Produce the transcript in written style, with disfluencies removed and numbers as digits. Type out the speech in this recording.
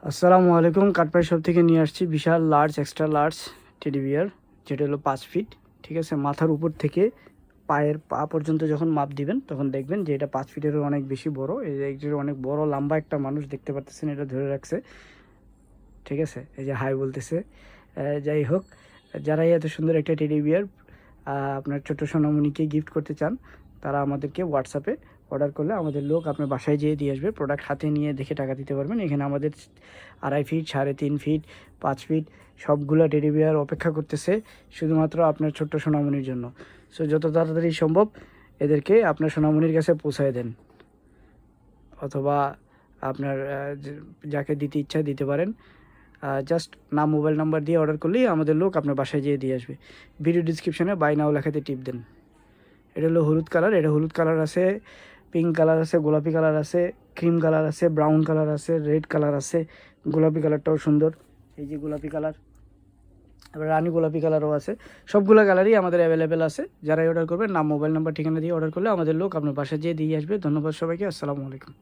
আসসালামু আলাইকুম। কাঠপাই শপ থেকে নিয়ে আসছি বিশাল large extra large teddy bear, যেটা হলো 5 ফিট। ঠিক আছে, মাথার উপর থেকে পায়ের পা পর্যন্ত যখন মাপ দিবেন তখন দেখবেন যে এটা 5 ফিটেরও অনেক বেশি বড়। এই যে একজন অনেক বড় লম্বা একটা মানুষ দেখতে পারতেছেন, এটা ধরে রাখছে। ঠিক আছে, এই যে হাই বলতেছে। যাই হোক, যারাই এত সুন্দর একটা টেডি বিয়ার আপনার ছোট সোনামণিকে গিফট করতে চান, তারা আমাদেরকে হোয়াটসঅ্যাপে অর্ডার করলে আমাদের লোক আপনার বাসায় যেয়ে দিয়ে আসবে। প্রোডাক্ট হাতে নিয়ে দেখে টাকা দিতে পারবেন। এখানে আমাদের 2.5 ফিট, 3.5 ফিট, 5 ফিট সবগুলো টেডি বিয়ার অপেক্ষা করতেছে শুধুমাত্র আপনার ছোট্ট সোনামণির জন্য। সো যত তাড়াতাড়ি সম্ভব এদেরকে আপনার সোনামণির কাছে পৌঁছায় দেন, অথবা আপনার যাকে দিতে ইচ্ছা দিতে পারেন। জাস্ট নাম, মোবাইল নাম্বার দিয়ে অর্ডার করলেই আমাদের লোক আপনার বাসায় যেয়ে দিয়ে আসবে। ভিডিও ডিসক্রিপশনে বাই নাও লেখাতে টিপ দেন। এটা হলো হলুদ কালার, এটা হলুদ কালার আছে, পিঙ্ক কালার আছে, গোলাপি কালার আছে, ক্রিম কালার আছে, ব্রাউন কালার আছে, রেড কালার আছে। গোলাপি কালারটাও সুন্দর, এই যে গোলাপি কালার। এবার রানী গোলাপি কালারও আছে। সবগুলো কালারই আমাদের অ্যাভেলেবেল আছে। যারাই অর্ডার করবেন নাম, মোবাইল নাম্বার, ঠিকানা দিয়ে অর্ডার করলে আমাদের লোক আপনার বাসায় যেয়ে দিয়ে আসবে। ধন্যবাদ সবাইকে। আসসালামু আলাইকুম।